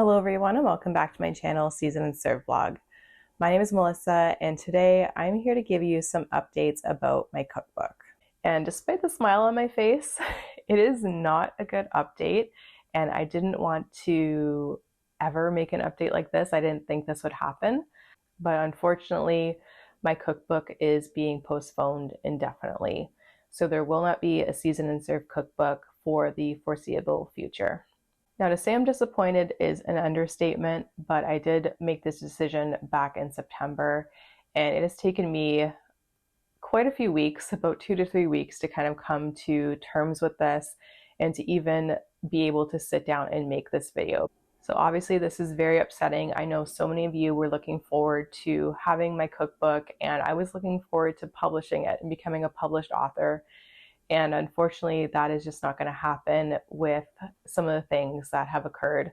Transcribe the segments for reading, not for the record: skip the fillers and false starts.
Hello everyone and welcome back to my channel, Season and Serve Vlog. My name is Melissa and today I'm here to give you some updates about my cookbook. And despite the smile on my face, it is not a good update and I didn't want to ever make an update like this. I didn't think this would happen, but unfortunately my cookbook is being postponed indefinitely. So there will not be a Season and Serve cookbook for the foreseeable future. Now, to say I'm disappointed is an understatement, but I did make this decision back in September, and it has taken me quite a few weeks, about 2 to 3 weeks, to kind of come to terms with this and to even be able to sit down and make this video. So obviously this is very upsetting. I know so many of you were looking forward to having my cookbook, and I was looking forward to publishing it and becoming a published author. And unfortunately, that is just not going to happen with some of the things that have occurred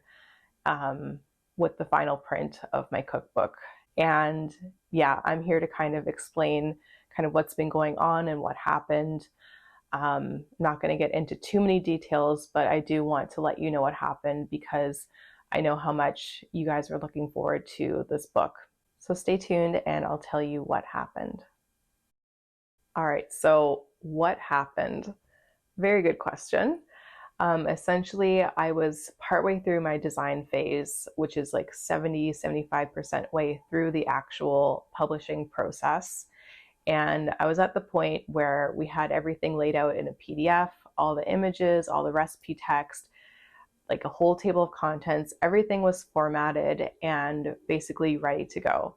with the final print of my cookbook. And yeah, I'm here to kind of explain kind of what's been going on and what happened. I'm not going to get into too many details, but I do want to let you know what happened because I know how much you guys are looking forward to this book. So stay tuned and I'll tell you what happened. All right, so what happened? Very good question. Essentially, I was partway through my design phase, which is like 75% way through the actual publishing process. And I was at the point where we had everything laid out in a PDF, all the images, all the recipe text, like a whole table of contents, everything was formatted and basically ready to go.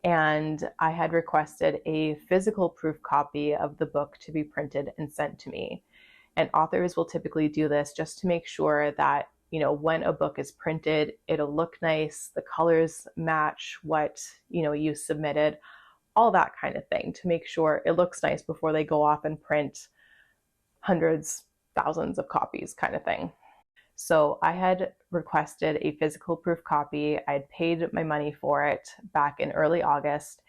And I had requested a physical proof copy of the book to be printed and sent to me. And authors will typically do this just to make sure that, when a book is printed, it'll look nice, the colors match what, you submitted, all that kind of thing, to make sure it looks nice before they go off and print hundreds, thousands of copies kind of thing. So I had requested a physical proof copy. I had paid my money for it back in early August.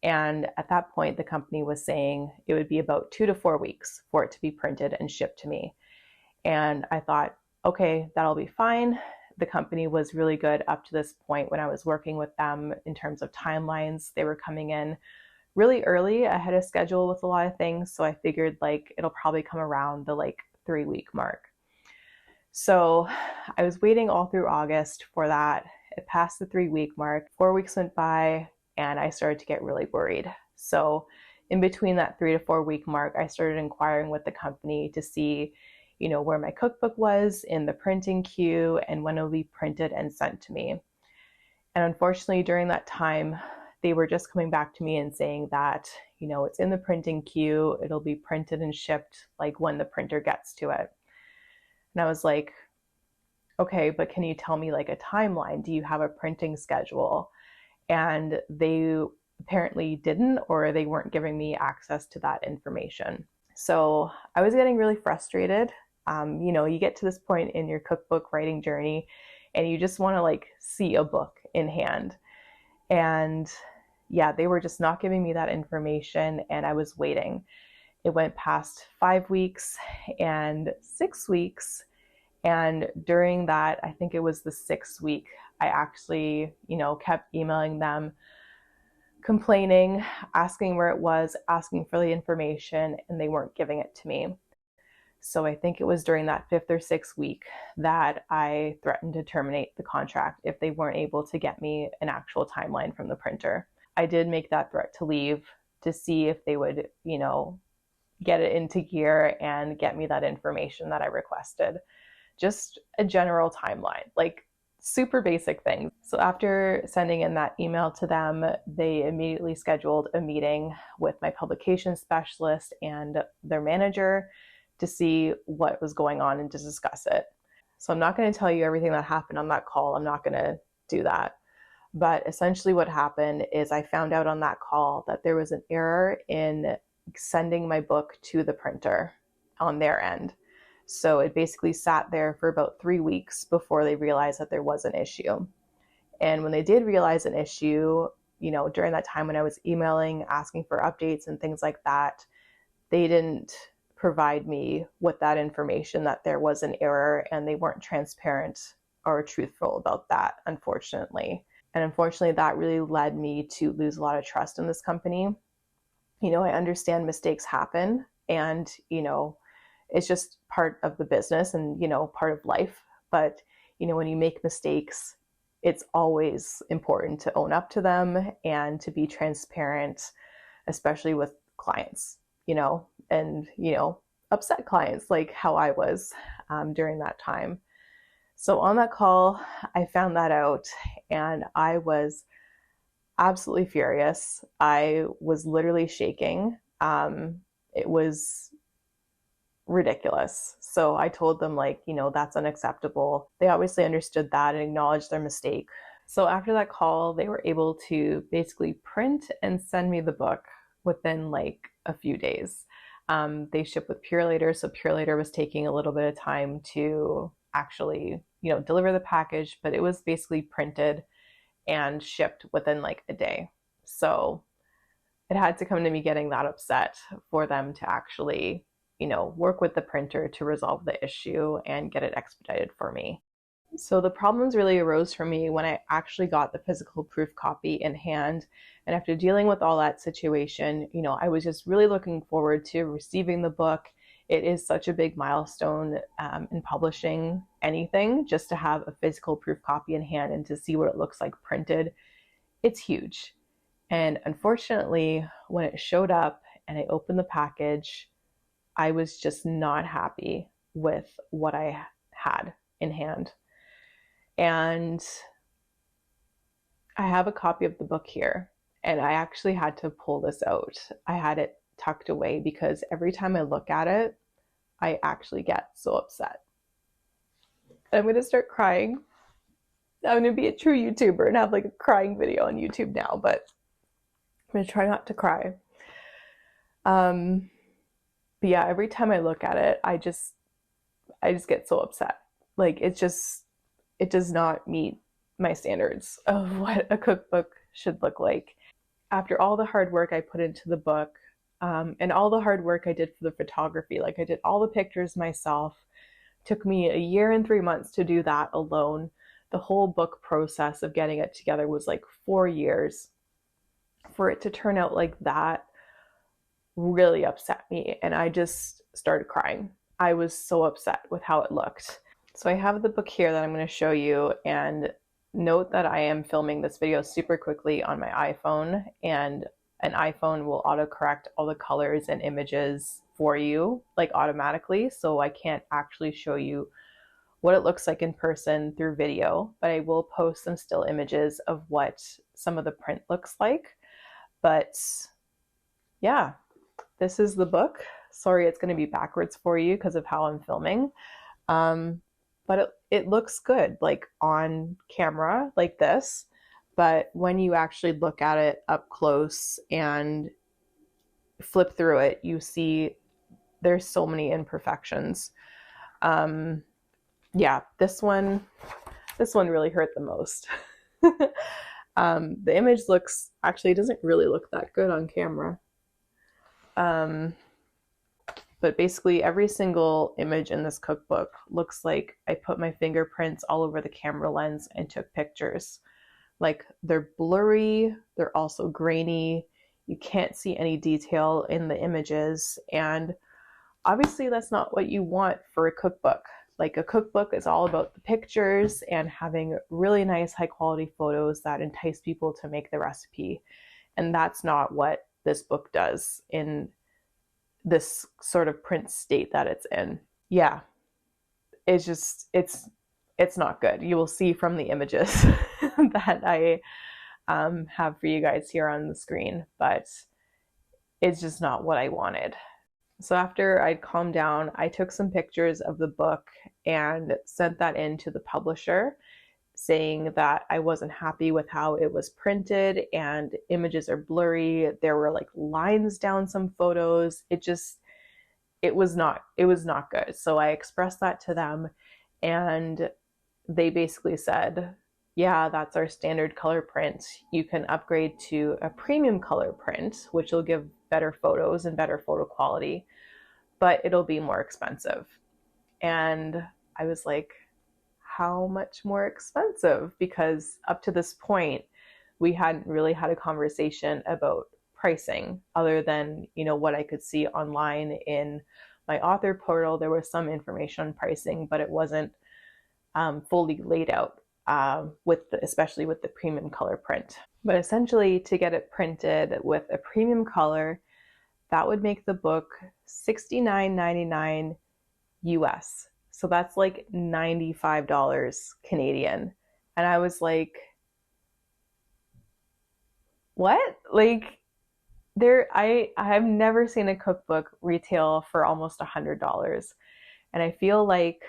And at that point, the company was saying it would be about 2 to 4 weeks for it to be printed and shipped to me. And I thought, okay, that'll be fine. The company was really good up to this point when I was working with them in terms of timelines. They were coming in really early. I had a schedule with a lot of things. So I figured it'll probably come around the 3-week mark. So I was waiting all through August for that. It passed the 3-week mark. 4 weeks went by and I started to get really worried. So in between that 3 to 4 week mark, I started inquiring with the company to see, where my cookbook was in the printing queue and when it will be printed and sent to me. And unfortunately, during that time, they were just coming back to me and saying that, it's in the printing queue. It'll be printed and shipped when the printer gets to it. And I was like, okay, but can you tell me a timeline? Do you have a printing schedule? And they apparently didn't, or they weren't giving me access to that information. So I was getting really frustrated. You get to this point in your cookbook writing journey and you just want to see a book in hand. And yeah, they were just not giving me that information and I was waiting. It went past 5 weeks and 6 weeks. And during that, I think it was the 6th week, I actually, kept emailing them, complaining, asking where it was, asking for the information, and they weren't giving it to me. So I think it was during that 5th or 6th week that I threatened to terminate the contract if they weren't able to get me an actual timeline from the printer. I did make that threat to leave to see if they would, get it into gear and get me that information that I requested. Just a general timeline, super basic things. So after sending in that email to them, they immediately scheduled a meeting with my publication specialist and their manager to see what was going on and to discuss it. So I'm not going to tell you everything that happened on that call. I'm not going to do that. But essentially what happened is I found out on that call that there was an error in sending my book to the printer on their end. So it basically sat there for about 3 weeks before they realized that there was an issue. And when they did realize an issue, during that time when I was emailing, asking for updates and things like that, they didn't provide me with that information that there was an error and they weren't transparent or truthful about that, unfortunately. And unfortunately, that really led me to lose a lot of trust in this company. I understand mistakes happen, and, it's just part of the business and, part of life. But, when you make mistakes, it's always important to own up to them and to be transparent, especially with clients, and, upset clients like how I was during that time. So on that call, I found that out, and I was absolutely furious. I was literally shaking. It was ridiculous. So I told them, like, that's unacceptable. They obviously understood that and acknowledged their mistake. So after that call, they were able to basically print and send me the book within like a few days. They ship with Purelator, so Purelator was taking a little bit of time to actually, deliver the package, but it was basically printed and shipped within like a day. So it had to come to me getting that upset for them to actually, work with the printer to resolve the issue and get it expedited for me. So the problems really arose for me when I actually got the physical proof copy in hand. And after dealing with all that situation, I was just really looking forward to receiving the book. It is such a big milestone in publishing anything, just to have a physical proof copy in hand and to see what it looks like printed. It's huge. And unfortunately, when it showed up and I opened the package, I was just not happy with what I had in hand. And I have a copy of the book here, and I actually had to pull this out. I had it tucked away because every time I look at it, I actually get so upset. I'm going to start crying. I'm going to be a true YouTuber and have like a crying video on YouTube now, but I'm going to try not to cry. But yeah, every time I look at it, I just get so upset. Like it does not meet my standards of what a cookbook should look like. After all the hard work I put into the book, and all the hard work I did for the photography, like I did all the pictures myself, took me a year and 3 months to do that alone. The whole book process of getting it together was like 4 years. For it to turn out like that really upset me, and I just started crying. I was so upset with how it looked. So I have the book here that I'm going to show you, and note that I am filming this video super quickly on my iPhone, and an iPhone will autocorrect all the colors and images for you, like automatically, so I can't actually show you what it looks like in person through video, but I will post some still images of what some of the print looks like. But yeah, this is the book. Sorry, it's going to be backwards for you because of how I'm filming. But it looks good, like on camera, like this. But when you actually look at it up close and flip through it, you see there's so many imperfections. Yeah, this one really hurt the most. The image actually doesn't really look that good on camera. But basically every single image in this cookbook looks like I put my fingerprints all over the camera lens and took pictures. Like they're blurry, they're also grainy, you can't see any detail in the images, and obviously that's not what you want for a cookbook. Like a cookbook is all about the pictures and having really nice high quality photos that entice people to make the recipe. And that's not what this book does in this sort of print state that it's in. Yeah, it's not good. You will see from the images that I have for you guys here on the screen, but it's just not what I wanted. So after I'd calmed down, I took some pictures of the book and sent that in to the publisher, saying that I wasn't happy with how it was printed and images are blurry. There were like lines down some photos. It was not good. So I expressed that to them, and they basically said, yeah, that's our standard color print. You can upgrade to a premium color print, which will give better photos and better photo quality, but it'll be more expensive. And I was like, how much more expensive, because up to this point, we hadn't really had a conversation about pricing other than, what I could see online in my author portal. There was some information on pricing, but it wasn't fully laid out, especially with the premium color print. But essentially, to get it printed with a premium color, that would make the book $69.99 US. So that's like $95 Canadian. And I was like, what? Like, I have never seen a cookbook retail for almost $100. And I feel like,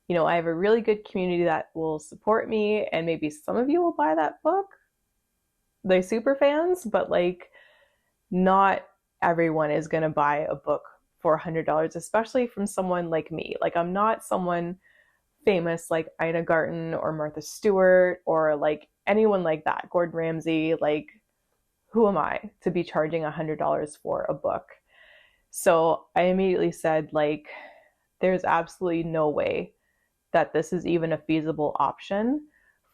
I have a really good community that will support me, and maybe some of you will buy that book, the super fans, but like, not everyone is going to buy a book for $100, especially from someone like me. Like, I'm not someone famous like Ina Garten or Martha Stewart or like anyone like that, Gordon Ramsay. Like, who am I to be charging $100 for a book? So I immediately said, like, there's absolutely no way that this is even a feasible option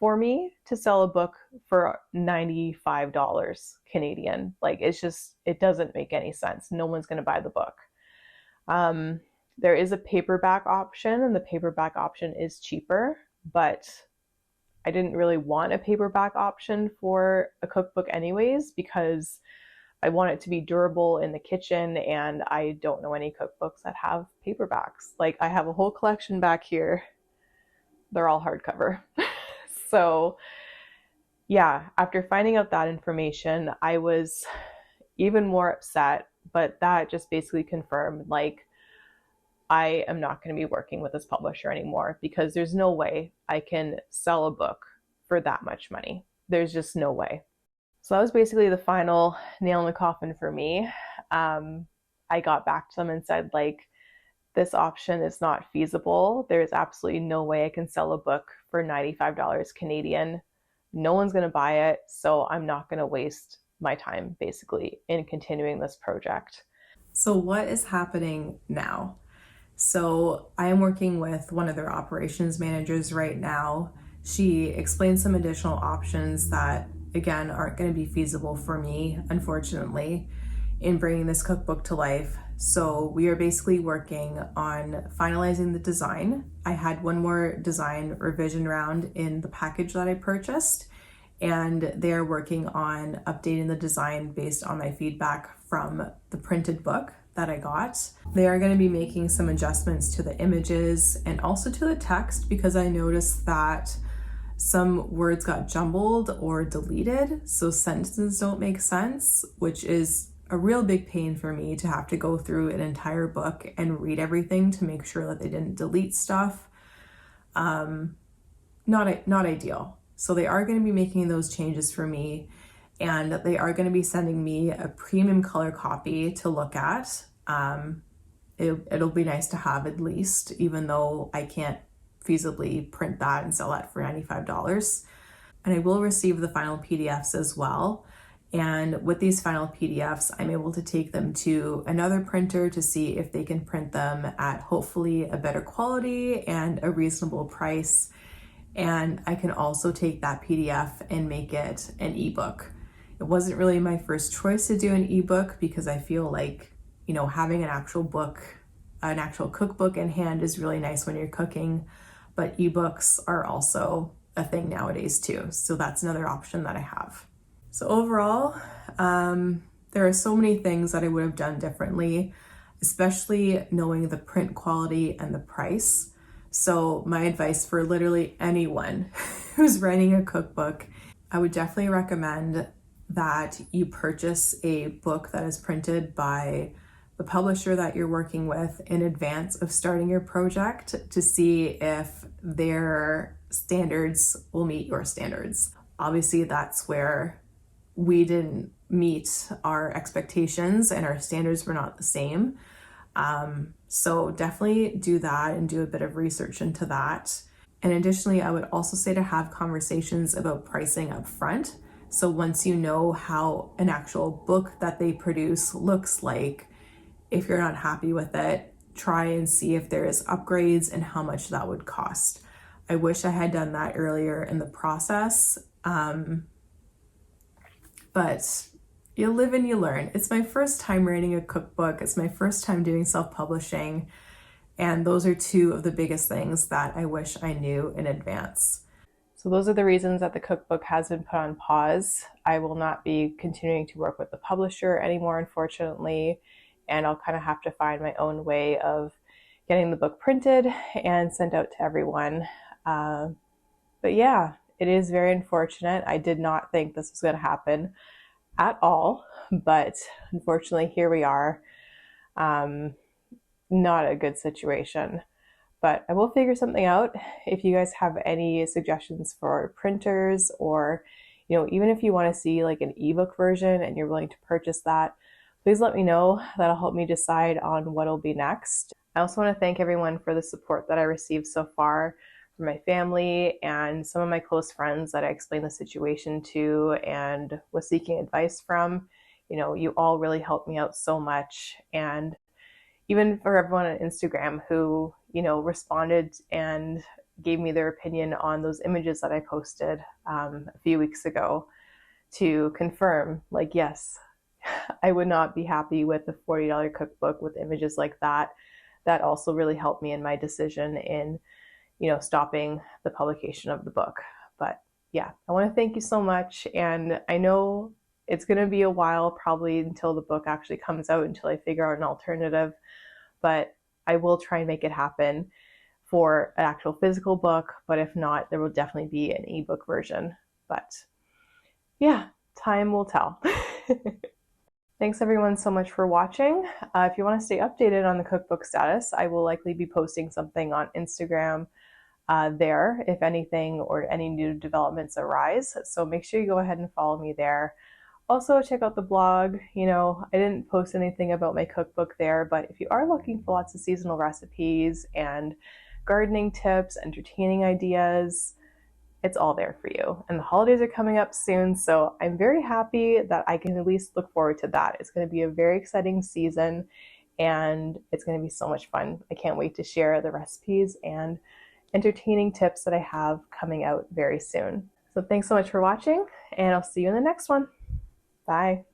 for me to sell a book for $95 Canadian. Like, it doesn't make any sense. No one's going to buy the book. There is a paperback option, and the paperback option is cheaper, but I didn't really want a paperback option for a cookbook anyways, because I want it to be durable in the kitchen, and I don't know any cookbooks that have paperbacks. Like, I have a whole collection back here. They're all hardcover. So yeah, after finding out that information, I was even more upset, but that just basically confirmed, like, I am not going to be working with this publisher anymore, because there's no way I can sell a book for that much money. There's just no way. So that was basically the final nail in the coffin for me. I got back to them and said, like, this option is not feasible. There's absolutely no way I can sell a book for $95 Canadian. No one's going to buy it, so I'm not going to waste my time basically in continuing this project. So what is happening now? So I am working with one of their operations managers right now. She explained some additional options that, again, aren't going to be feasible for me, unfortunately, in bringing this cookbook to life. So we are basically working on finalizing the design. I had one more design revision round in the package that I purchased, and they are working on updating the design based on my feedback from the printed book that I got. They are going to be making some adjustments to the images and also to the text, because I noticed that some words got jumbled or deleted, so sentences don't make sense, which is a real big pain for me to have to go through an entire book and read everything to make sure that they didn't delete stuff. Not ideal. So they are going to be making those changes for me, and they are going to be sending me a premium color copy to look at. It'll be nice to have at least, even though I can't feasibly print that and sell that for $95. And I will receive the final PDFs as well. And with these final PDFs, I'm able to take them to another printer to see if they can print them at hopefully a better quality and a reasonable price. And I can also take that PDF and make it an ebook. It wasn't really my first choice to do an ebook, because I feel like, having an actual book, an actual cookbook in hand is really nice when you're cooking, but ebooks are also a thing nowadays too. So that's another option that I have. So overall, there are so many things that I would have done differently, especially knowing the print quality and the price. So my advice for literally anyone who's writing a cookbook, I would definitely recommend that you purchase a book that is printed by the publisher that you're working with in advance of starting your project, to see if their standards will meet your standards. Obviously, that's where we didn't meet our expectations and our standards were not the same. So definitely do that and do a bit of research into that. And additionally, I would also say to have conversations about pricing up front. So once you know how an actual book that they produce looks like, if you're not happy with it, try and see if there is upgrades and how much that would cost. I wish I had done that earlier in the process. But you live and you learn. It's my first time writing a cookbook. It's my first time doing self-publishing. And those are two of the biggest things that I wish I knew in advance. So those are the reasons that the cookbook has been put on pause. I will not be continuing to work with the publisher anymore, unfortunately, and I'll kind of have to find my own way of getting the book printed and sent out to everyone. But yeah, it is very unfortunate. I did not think this was going to happen at all, but unfortunately, here we are. Not a good situation, but I will figure something out. If you guys have any suggestions for printers, or even if you want to see like an ebook version and you're willing to purchase that, please let me know. That'll help me decide on what'll be next. I also want to thank everyone for the support that I received so far from my family and some of my close friends that I explained the situation to and was seeking advice from. You all really helped me out so much. And even for everyone on Instagram who, responded and gave me their opinion on those images that I posted a few weeks ago to confirm, like, yes, I would not be happy with a $40 cookbook with images like that. That also really helped me in my decision in, stopping the publication of the book. But yeah, I want to thank you so much. And I know it's going to be a while, probably until the book actually comes out, until I figure out an alternative, but I will try and make it happen for an actual physical book. But if not, there will definitely be an ebook version. But yeah, time will tell. Thanks everyone so much for watching. If you want to stay updated on the cookbook status, I will likely be posting something on Instagram there, if anything, or any new developments arise. So make sure you go ahead and follow me there. Also, check out the blog. I didn't post anything about my cookbook there, but if you are looking for lots of seasonal recipes and gardening tips, entertaining ideas, it's all there for you. And the holidays are coming up soon, so I'm very happy that I can at least look forward to that. It's going to be a very exciting season, and it's going to be so much fun. I can't wait to share the recipes and entertaining tips that I have coming out very soon. So thanks so much for watching, and I'll see you in the next one. Bye.